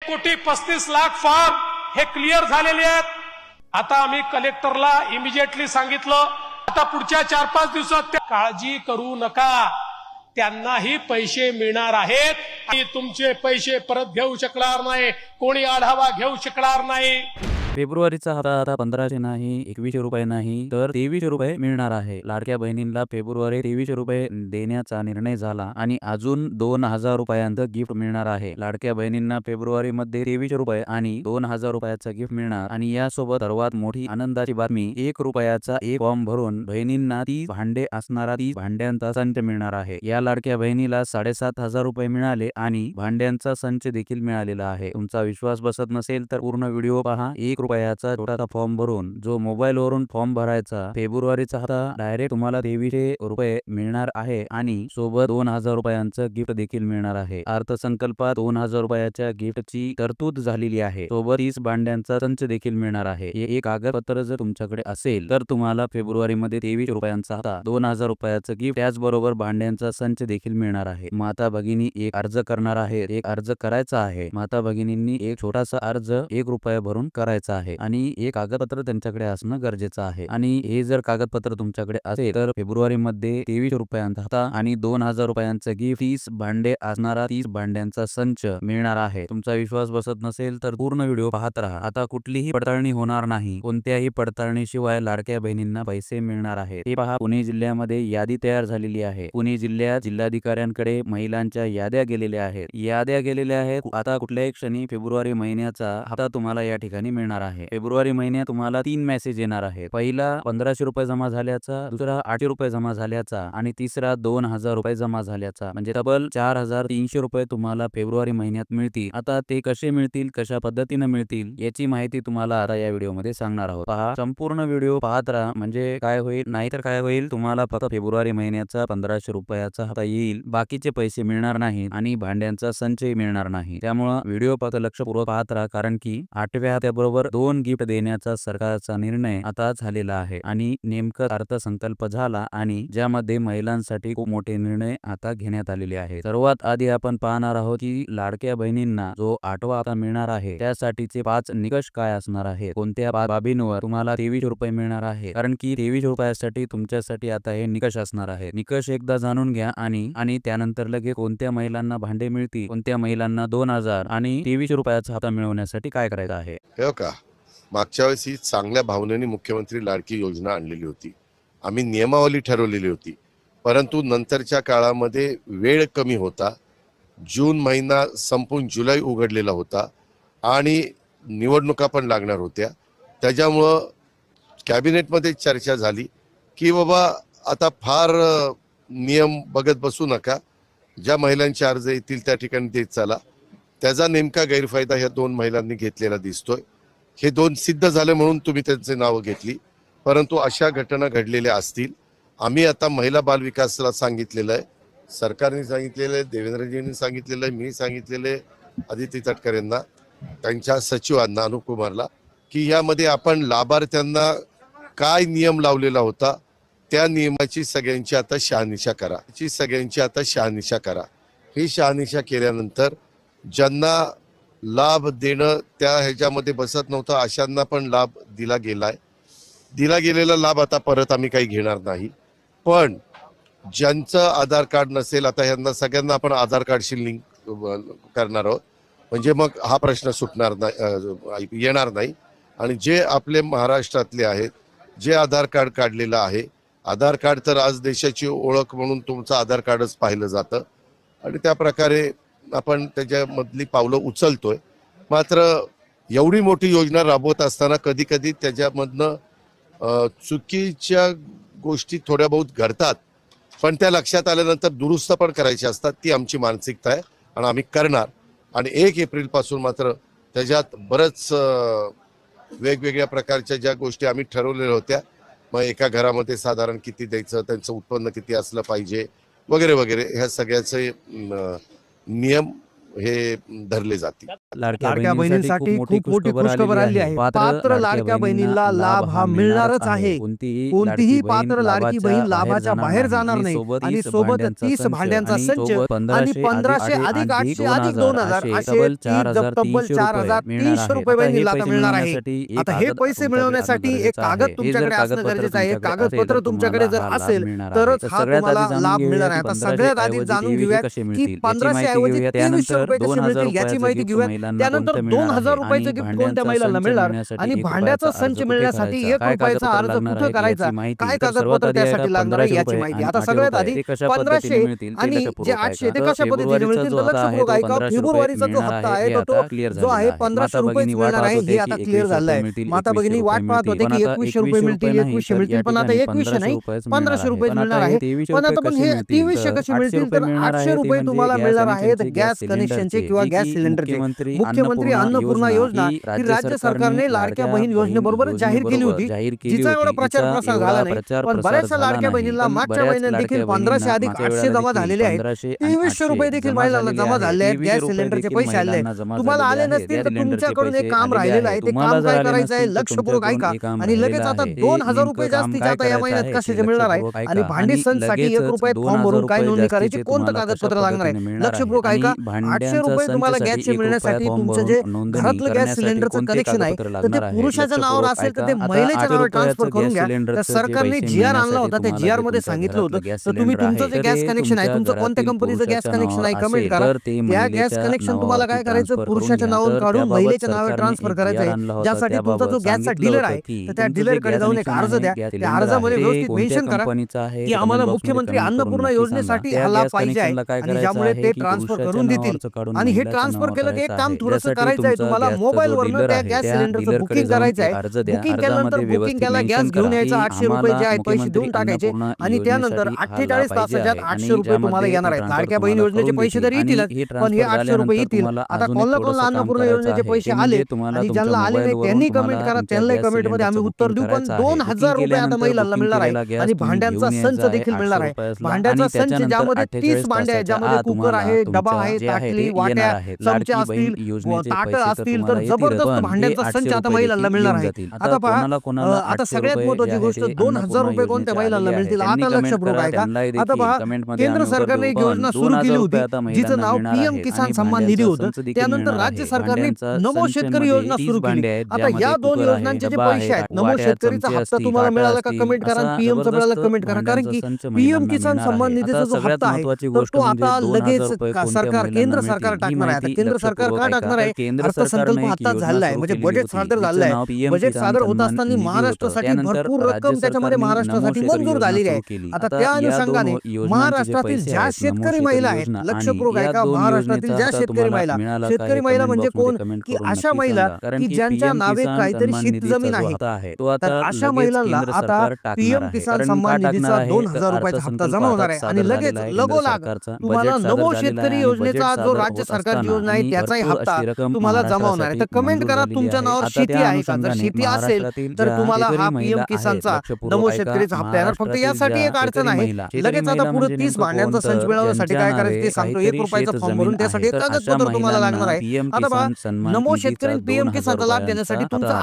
1,35,00,000 form हे clear झालेले आहेत। आता आम्ही कलेक्टरला इमिजिएटली सांगितलं, आता पुढच्या 4-5 दिवसात काळजी करू नका, त्यांनाही पैसे मिळणार आहेत आणि तुमचे पैसे परत घेऊ शकणार नाही, कोणी आढावा घेऊ शकणार नाही। फेब्रुवारीचा हप्ता आता 1500 नाही, 2100 रुपये नाही तर 2300 रुपये मिळणार आहे। लाडक्या बहिणींना फेब्रुवारी 2300 रुपये देण्याचा निर्णय झाला आणि अजून 2000 रुपयांचं गिफ्ट मिळणार आहे। लाडक्या बहिणींना फेब्रुवारी मध्ये 2300 रुपये आणि 2000 रुपयाचं गिफ्ट मिळणार आणि यासोबत सर्वात मोठी आनंदाची बातमी, 1 रुपयाचा एक फॉर्म भरून बहिणींना 30 भांडे असणारा 30 भांड्यांचा संच मिळणार आहे। या लाडक्या बहिणीला 7500 रुपये मिळाले आणि भांड्यांचा संच देखील मिळालेला आहे। तुमचा विश्वास बसत नसेल तर पूर्ण व्हिडिओ पहा। 1 रुपयाचा छोटासा फॉर्म भरून जो मोबाईल वरून फॉर्म भरायचा, फेब्रुवारीचा हप्ता डायरेक्ट तुम्हाला 2300 रुपये मिळणार आहे आणि सोबत 2000 रुपयांचं गिफ्ट देखील मिळणार आहे। अर्थसंकल्पात 2000 रुपयाच्या गिफ्टची तरतूद झालेली आहे। सोबत 30 भांड्यांचा संच देखील मिळणार आहे। हे एक कागदपत्र जर तुमच्याकडे असेल तर तुम्हाला फेब्रुवारी मध्ये 2300 रुपयांचा हप्ता, 2000 रुपयाचं गिफ्ट, त्याचबरोबर भांड्यांचा संच देखील मिळणार आहे। माता भगिनी एक अर्ज करणार आहे, एक अर्ज करायचा आहे। माता भगिनींनी एक छोटासा अर्ज 1 रुपया भरून करायचा आहे आणि एक कागदपत्र त्यांच्याकडे असणं गरजेचं आहे। आणि हे जर कागदपत्र तुमच्याकडे असेल तर फेब्रुवारी मध्ये 2300 रुपयांचा हप्ता आणि 2000 रुपयांचं गिफ्ट, 30 भांडे असणारा 30 भांड्यांचा संच मिळणार आहे। तुमचा विश्वास बसत नसेल तर पूर्ण व्हिडिओ पाहत राहा। आता कुठलीही पडताळणी होणार नाही, कोणत्याही पडताळणीशिवाय लाडक्या बहिणींना पैसे मिळणार आहेत। हे पहा, पुणे जिल्ह्यामध्ये यादी तयार झालेली आहे। पुणे जिल्ह्यात जिल्हाधिकाऱ्यांकडे महिलांच्या याद्या गेलेल्या आहेत। आता कुठल्याही क्षणी फेब्रुवारी महिन्याचा हप्ता तुम्हाला या ठिकाणी मिळणार आहे। फेब्रुवारी महिन्यात तुम्हाला 3 मेसेज येणार आहेत। पहिला 1500 रुपये जमा झाल्याचा, दुसरा 800 रुपये जमा झाल्याचा आणि तिसरा 2000 रुपये जमा झाल्याचा, म्हणजे तब्बल 4300 रुपये तुम्हाला फेब्रुवारी महिन्यात मिळतील। आता ते कसे मिळतील, कशा पद्धतीने मिळतील याची माहिती तुम्हाला आता या व्हिडिओमध्ये सांगणार आहोत। पहा, संपूर्ण व्हिडिओ पाहत राहा, म्हणजे काय होईल, नाहीतर काय होईल, तुम्हाला फक्त फेब्रुवारी महिन्याचा 1500 रुपयाचा हप्ता येईल, बाकीचे पैसे मिळणार नाहीत आणि भांड्यांचा संचही मिळणार नाही। त्यामुळे व्हिडिओ फक्त लक्षपूर्वक पाहत राहा, कारण की 8व्या हप्त्याबरोबर 2 गिफ्ट देण्याचा सरकारचा निर्णय आता झालेला आहे आणि नेमका अर्थसंकल्प झाला आणि ज्यामध्ये महिलांसाठी खूप मोठे निर्णय आता घेण्यात आलेले आहेत। सर्वात आधी आपण पाहणार आहोत की लाडक्या बहिणींना जो 8वा हप्ता मिळणार आहे त्यासाठीचे 5 निकष काय असणार आहेत, कोणत्या बाबींवर तुम्हाला 2300 रुपये मिळणार आहे, कारण की 2300 रुपयासाठी तुमच्यासाठी आता हे निकष असणार आहे। निकष एकदा जाणून घ्या आणि त्यानंतर लगेच कोणत्या महिलांना भांडे मिळतील, कोणत्या महिलांना 2000 आणि 2300 रुपयाचा हप्ता मिळवण्यासाठी काय करायचं आहे। हो का, मागच्या वेळेस ही चांगल्या भावनेने मुख्यमंत्री लाडकी योजना आणलेली होती, आम्ही नियमावली ठरवलेली होती, परंतु नंतरच्या काळामध्ये वेळ कमी होता। जून महिना संपून जुलै उघडलेला होता आणि निवडणुका पण लागणार होत्या। त्याच्यामुळं कॅबिनेटमध्ये चर्चा झाली की बाबा आता फार नियम बघत बसू नका, ज्या महिलांचे अर्ज येतील त्या ठिकाणी देत चला। त्याचा नेमका गैरफायदा ह्या 2 महिलांनी घेतलेला दिसतोय। हे 2 सिद्ध झाले म्हणून तुम्ही त्यांचे नाव घेतली, परंतु अशा घटना घडलेल्या असतील। आम्ही आता महिला बाल विकासला सांगितलेलं आहे, सरकारने सांगितलेलं आहे, देवेंद्रजींनी सांगितलेलं आहे, मी सांगितलेलं आहे आदिती तटकरेंना, त्यांच्या सचिवांना अनुकुमारला, की यामध्ये आपण लाभार्थ्यांना काय नियम लावलेला होता त्या नियमाची सगळ्यांची आता शहानिशा करा। ही शहानिशा केल्यानंतर ज्यांना लाभ देणं त्या ह्याच्यामध्ये बसत नव्हतं अशांना पण लाभ दिला गेलेला लाभ आता परत आम्ही काही घेणार नाही। पण ज्यांचं आधार कार्ड नसेल, आता ह्यांना सगळ्यांना आपण आधार कार्डशी लिंक करणार आहोत, म्हणजे मग हा प्रश्न सुटणार नाही, येणार नाही। आणि जे आपले महाराष्ट्रातले आहेत, जे आधार कार्ड काढलेलं आहे, आधार कार्ड तर आज देशाची ओळख म्हणून तुमचं आधार कार्डच पाहिलं जातं आणि त्या प्रकारे आपण त्याच्यामधली पावलं उचलतोय। मात्र एवढी मोठी योजना राबवत असताना कधी कधी त्याच्यामधनं चुकीच्या गोष्टी थोड्या बहुत घडतात, पण त्या लक्षात आल्यानंतर दुरुस्त पण करायची असतात। ती आमची मानसिकता आहे आणि आम्ही करणार। आणि 1 एप्रिलपासून मात्र त्याच्यात बरंच वेगवेगळ्या प्रकारच्या ज्या गोष्टी आम्ही ठरवलेल्या होत्या, मग एका घरामध्ये साधारण किती द्यायचं, त्यांचं उत्पन्न किती असलं पाहिजे वगैरे वगैरे, ह्या सगळ्याचे नियम हे धरले जातील. लाडक्या बहिणींसाठी खूप मोठी खुशखबर आली आहे. पात्र लाडक्या बहिणीला लाभ हा मिळणारच आहे. कोणतीही पात्र लाडकी बहीण लाभाच्या बाहेर जाणार नाही आणि सोबत 30 भांड्यांचा संच आणि 1500 अधिक 800 अधिक 2000 असे तब्बल 4300 रुपये बहिणीला आता मिळणार आहे. आता हे पैसे मिळवण्यासाठी एक कागद तुमच्याकडे असणं गरजेचं आहे. कागदपत्र तुमच्याकडे जर असेल तरच हा तुम्हाला लाभ मिळणार आहे. आता सगळ्यात आधी जाणून घेऊया की 1500 ऐवजी 2300 रुपये कसे मिळतील याची माहिती घेऊया. त्यानंतर 2000 रुपयाचं गिफ्ट कोणत्या महिलांना मिळणार आणि भांड्याचा संच मिळण्यासाठी 1 रुपयाचा अर्ज कुठे करायचा, काय कागदपत्र त्यासाठी लागणार आहे याची माहिती. आता सगळ्यात आधी 1500 आणि जे 800 ते कशा पद्धतीने मिळतील तर लक्षपूर्वक ऐका. फेब्रुवारीचा जो हप्ता आहे तो जो आहे 1500 रुपये मिळणार आहे. हे आता क्लिअर झालं आहे. माता भगिनी वाट पाहत होते की 2100 रुपये मिळतील 2100 मिळतील, पण आता 2100 नाही 1500 रुपये मिळणार आहे. पण आता पण हे 2300 कसे मिळतील तर 800 रुपये तुम्हाला मिळणार आहेत गॅस कनेक्शनचे किंवा गॅस सिलेंडरचे. मुख्यमंत्री अन्नपूर्णा योजना ही राज्य सरकारने लाडक्या बहीण योजनेबरोबर जाहीर केली होती, जिचा एवढा प्रचार प्रसार झाला नाही. पण बऱ्याचशा लाडक्या बहिणींना मागच्या महिन्यात देखील 1500 अधिक 800 जमा झालेले आहेत. 2300 रुपये देखील महिलांना जमा झाले आहेत. गॅस सिलेंडरचे पैसे आले आहेत. तुम्हाला आले नसतील तर तुमच्याकडून एक काम राहिलेलं आहे. ते काम काय करायचं आहे लक्षपूर्वक ऐका. आणि लगेच आता 2000 रुपये जास्तीचे आता या महिन्यात कशाचे मिळणार आहे आणि भांडी सणसाठी 1 रुपयात फॉर्म भरून काय नोंदणी करायची, कोणतं कागदपत्र लागणार आहे लक्षपूर्वक ऐका. 800 रुपये तुम्हाला गॅसचे मिळण्यासाठी तुमचं जे घरातलं गॅस सिलेंडरचं कनेक्शन आहे तर ते पुरुषाच्या नावावर असेल तर ते महिलेच्या नावावर ट्रान्सफर करून घ्या. तर सरकारने GR आणला होता. त्या GR मध्ये सांगितलं होतं तर तुम्ही तुमचं जे गॅस कनेक्शन आहे तुमचं कोणत्या कंपनीचं गॅस कनेक्शन आहे कमेंट करा. त्या गॅस कनेक्शन तुम्हाला काय करायचं पुरुषाच्या नावावर काढून महिलेच्या नावावर ट्रान्सफर करायचं आहे. ज्यासाठी तुमचा जो गॅसचा डीलर आहे तर त्या डीलरकडे जाऊन एक अर्ज द्या. त्या अर्जामध्ये व्यवस्थित मेन्शन करा की आम्हाला मुख्यमंत्री अन्नपूर्णा योजनेसाठी हा लाभ पाहिजे आहे आणि ज्यामुळे ते ट्रान्सफर करून देतील. आणि हे ट्रान्सफर केलं की एक काम थोडंसं करायचं आहे तुम्हाला मोबाईलवरनं त्या गॅस सिलेंडरचं बुकिंग करायचं आहे. बुकिंग केल्यानंतर बुकिंग केला गॅस घेऊन यायचं 800 रुपये जे आहेत पैसे देऊन टाकायचे आणि त्यानंतर 48 तासाच्यात 800 रुपये तुम्हाला येणार आहेत. लाडक्या बहीण योजनेचे पैसे तर येतीलच पण हे 800 रुपये येतील. आता कोणाला अन्नपूर्णा योजनेचे पैसे आले आणि ज्यांना आले नाही त्यांनी कमेंट करा. त्यांनाही कमेंट मध्ये आम्ही उत्तर देऊ. पण 2000 रुपये आता महिलांना मिळणार आहे आणि भांड्यांचा संच देखील मिळणार आहे. भांड्याचा संच ज्यामध्ये 30 भांडे आहेत, ज्यामध्ये कुकर आहे, डबा आहे, ताटली, वाट्या, चमचे असतील, ताट असतील तर जबरदस्त भांड्यांचा संच आता महिलांना मिळणार आहे. आता पहा आता सगळ्यात महत्त्वाची गोष्ट 2000 रुपये कोणत्या महिलांना मिळतील आता लक्षपूर्वक ऐका. आता पहा केंद्र सरकारने एक योजना सुरू केली होती जिचं नाव PM किसान सन्मान निधी होतं. त्यानंतर राज्य सरकारने नमो शेतकरी योजना सुरू केली. आता या दोन योजनांचे जे पैसे आहेत नमो शेतकरीचा हप्ता तुम्हाला मिळाला का कमेंट करा, PM चा मिळाला कमेंट करा. कारण की PM किसान सन्मान निधीचा जो हप्ता आहे तर तो आता लगेच सरकार केंद्र सरकार टाकणार आहे. आता केंद्र सरकार का टाकणार आहे अर्थसंकल्प आता झालेला आहे म्हणजे बजेट सादर झालेलं आहे. बजेट सादर होत असताना महाराष्ट्रासाठी भरपूर रक्कम त्याच्यामध्ये महाराष्ट्रासाठी मंजूर झालेली आहे. आता त्या अनुषंगाने महाराष्ट्रातील ज्या शेतकरी महिला आहेत लक्षपूर्वक ऐका. महाराष्ट्रातील ज्या शेतकरी महिला म्हणजे कोण की अशा महिला की ज्यांच्या नावे काहीतरी शेतजमीन आहे तर अशा महिलांना आता PM किसान सन्मान निधीचा 2000 रुपयाचा हप्ता जमा होणार आहे आणि लगेच लगोलाग तुम्हाला नमो शेतकरी योजनेचा जो राज्य सरकारची योजना आहे त्याचाही हप्ता तुम्हाला जमा होणार आहे. तर कमेंट करा तुमच्या नावावर शेती आहे का. जर शेती असेल तर तुम्हाला हा PM किसानचा नमो शेतकरीचा हप्ता येणार. फक्त यासाठी एक अडचण आहे लगेच आता पुढे 30 भांड्यांचा संच मिळवण्यासाठी काय करायचं ते सांगतो. 1 रुपयाचा फॉर्म भरून त्यासाठी एक कागदपत्र तुम्हाला लागणार आहे. आता पहा नमो शेतकरी PM किसानचा लाभ देण्यासाठी तुमचा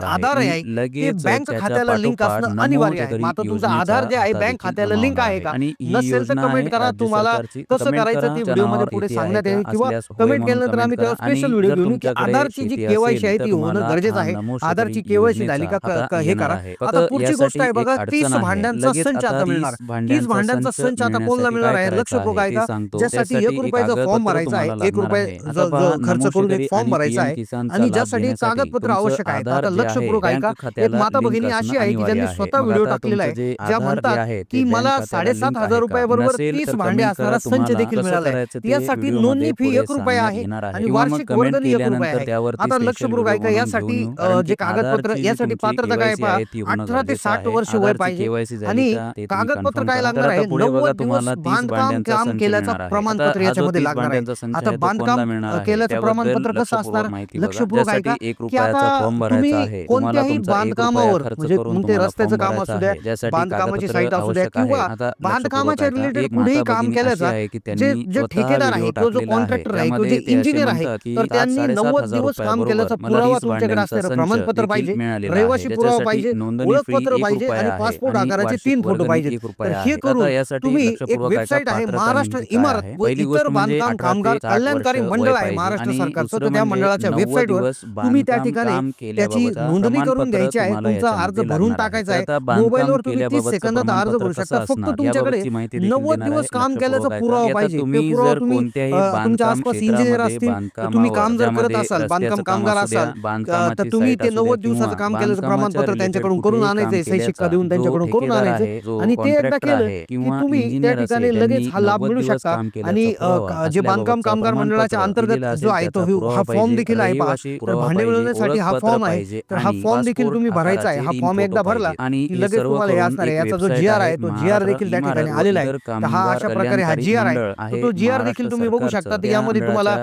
आधार आहे ते बँक खात्याला लिंक असणं अनिवार्य आहे. मात्र तुमचा आधार जे आहे बँक खात्याला लिंक आहे का नसेल तर कमेंट करा. तुम्हाला कसं करायचं ते व्हिडिओ मध्ये पुढे सांगण्यात येईल किंवा कमेंट केल्यानंतर आम्ही त्यावर स्पेशल व्हिडिओ घेऊन की आधारची जी KYC आहे ती होणं गरजेचं आहे. आधारची KYC झाली का हे करा. आता पुढची गोष्ट आहे बघा 30 भांड्यांचा संच आता मिळणार. 30 भांड्यांचा संच आता कोणाला मिळणार आहे लक्षपूर्वक ऐका. ज्यासाठी 1 रुपयाचा फॉर्म भरायचा आहे. 1 रुपये खर्च करून एक फॉर्म भरायचा आहे आणि ज्यासाठी कागदपत्र आवश्यक आहे. आता लक्षपूर्वक ऐका. एक माता भगिनी अशी आहे की ज्यांनी स्वतः व्हिडिओ टाकलेला आहे ज्या म्हणतात की मला 7500 रुपयाबरोबर 30 भांडे असणारा संच देखील मिळाला आहे. यासाठी नोंदणी फी 1 रुपया आहे आणि वार्षिक वर्गणी 1 रुपया आहे. आता लक्षपूर्वक ऐका. यासाठी जे कागदपत्र यासाठी पात्रता काय पहा 18 ते 60 वर्ष वय पाहिजे आणि कागदपत्र काय लागणार आहे 90 दिवस बांधकाम काम केल्याचा प्रमाणपत्र याच्यामध्ये लागणार आहे. आता बांधकाम केल्याचं प्रमाणपत्र कसं असणार लक्षपूर्वक ऐका की आता तुम्ही कोणत्याही बांधकामावर म्हणजे कोणते रस्त्याचं काम असू द्या बांधकामाची साईट असू द्या किंवा बांधकामाच्या रिलेटेड कुठेही काम केल्याचा जे ठेकेदार आहे जो कॉन्ट्रॅक्टर आहे किंवा जे इंजिनियर आहे तर त्यांनी 90 दिवस काम केल्याचा पुरावा तुमच्याकडे असणारं प्रमाणपत्र पाहिजे, रहिवासी पुरावा पाहिजे, ओळखपत्र पाहिजे आणि पासपोर्ट आकाराचे 3 फोटो पाहिजे. तर हे करून तुम्ही एक वेबसाईट आहे महाराष्ट्र इमारत व इतर बांधकाम कामगार कल्याणकारी मंडळ आहे महाराष्ट्र सरकारचं, तर त्या मंडळाच्या वेबसाईटवर तुम्ही त्या ठिकाणी त्याची नोंदणी करून द्यायची आहे. तुमचा अर्ज भरून टाकायचा आहे. मोबाईलवर तुम्ही 30 सेकंदात अर्ज भरू शकता. फक्त तुमच्याकडे 90 दिवस काम केल्याचा पुरावा पाहिजे. ते पुरावा तुम्ही तुमच्या आसपास इंजिनियर असतील, तुम्ही काम जर करत असाल, बांधकाम कामगार असाल, तर तुम्ही ते 90 दिवसाचं काम केल्याचं प्रमाणपत्र त्यांच्याकडून करून आणायचंय, सही शिक्का देऊन त्यांच्याकडून करून आणायचं. आणि ते एकदा केलं की तुम्ही त्या ठिकाणी लगेच हा लाभ मिळू शकता. आणि जे बांधकाम कामगार मंडळाच्या अंतर्गत जो आहे तो हा फॉर्म देखील आहे पहा. तर भांडे मिळवण्यासाठी हा फॉर्म आहे, तर हा फॉर्म देखील तुम्ही भरायचा आहे. हा फॉर्म एकदा भरला की लगेच तुम्हाला हे असणार आहे. याचा जो GR आहे तो GR देखील त्या ठिकाणी आलेला आहे. तर हा अशा प्रकारे हा GR आहे. तर तो GR देखील तुम्ही बघू शकता. तर यामध्ये तुम्हाला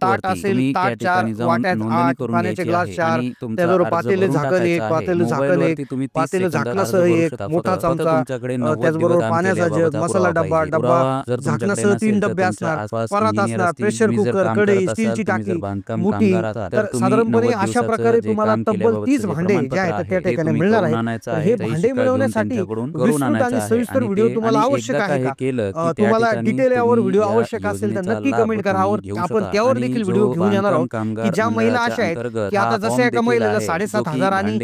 ताट असेल, ताट 4, वाट्यात 8, पाण्याचे ग्लास 4, त्याबरोबर पातेले झाकण 1, पातेले झाकण 1, पातेले झाकणासह 1, मोठा चमचा, त्याचबरोबर पाण्याचा जग, मसाला डब्बा, झाकणासह 3 डब्बे असणार, परात असणार, प्रेशर कुकर, कढई, स्टीलची टाकी मोठी. तर साधारणपणे अशा प्रकारे तुम्हाला तब्बल 30 भांडे जे आहेत त्या ठिकाणी मिळणार आहेत. तर हे भांडे मिळवण्यासाठी विस्तृत आणि सविस्तर व्हिडिओ तुम्हाला आवश्यक आहे का? तुम्हाला डिटेल यावर व्हिडिओ आवश्यक असेल तर नक्की कमेंट करा. आपण त्यावर देखील व्हिडिओ घेऊन येणार आहोत की ज्या महिला अशा आहेत की आता जसं एका महिलेला 7,500 आणि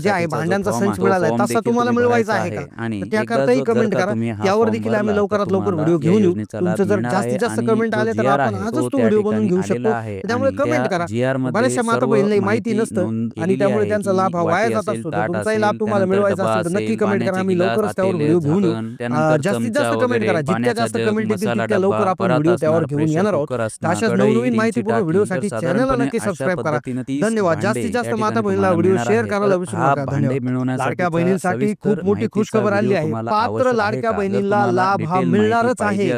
जे आहे भांड्यांचा संच मिळालाय तसा तुम्हाला मिळवायचा आहे का? तर त्याकरताही कमेंट करा. यावर देखील आम्ही लवकरात लवकर व्हिडिओ घेऊन येऊ. तुमचं जर जास्तीत जास्त कमेंट आले तर आपण आजच तो व्हिडिओ बनवून घेऊ शकतो. त्यामुळे कमेंट करा. बऱ्याचशा माता बहिणीला माहिती नसतं आणि त्यामुळे त्यांचा लाभ हा वाया जात असतो. तर तुमचाही लाभ तुम्हाला मिळवायचा असेल तर नक्की कमेंट करा. आम्ही लवकरच त्यावर व्हिडिओ घेऊन येऊ. जास्तीत जास्त कमेंट करा. जितक्या जास्त कमेंट येतील तितक्या लवकर आपण व्हिडिओ त्यावर घेऊन येणार आहोत. अशाच नवनवीन माहितीपूर्ण व्हिडिओसाठी चॅनलला नक्की सबस्क्राईब करा. धन्यवाद. जास्तीत जास्त माता बहिणीला व्हिडिओ शेअर करायला विसरू नका. धन्यवाद. लाडक्या बहिणींसाठी खूप मोठी खुशखबर आली आहे. पात्र लाडक्या बहिणीला लाभ हा मिळणारच आहे.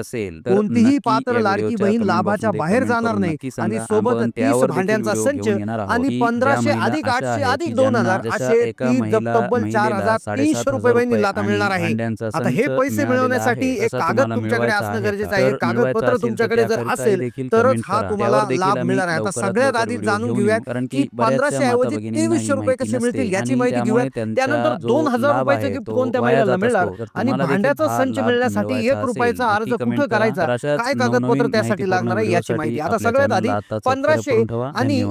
कोणतीही पात्र लाडकी बहीण लाभाच्या बाहेर जाणार नाही. आणि सोबत 30 भांड्यांचा संच आणि 1500 अधिक 800 अधिक 2000 असे तब्बल 4300 रुपये बहिणीला आता मिळणार आहे. आता हे पैसे मिळवण्यासाठी एक कागद तुमच्याकडे असणं गरजेचं आहे. कागदपत्र तुमच्याकडे जर असेल तरच हा तुम्हाला लाभ मिळणार आहे. आता सगळ्यात आधी जाणून घेऊयात की 1500 ऐवजी 2300 रुपये कसे मिळतील याची माहिती घेऊयात. त्यानंतर 2000 रुपयाचे गिफ्ट कोणत्या महिलाला मिळणार आणि भांड्याचा संच मिळण्यासाठी 1 रुपयाचा अर्ज कुठं करायचा, काय कागदपत्र त्यासाठी लागणार आहे याची माहिती. आता सगळ्यात आधी 1500 आणि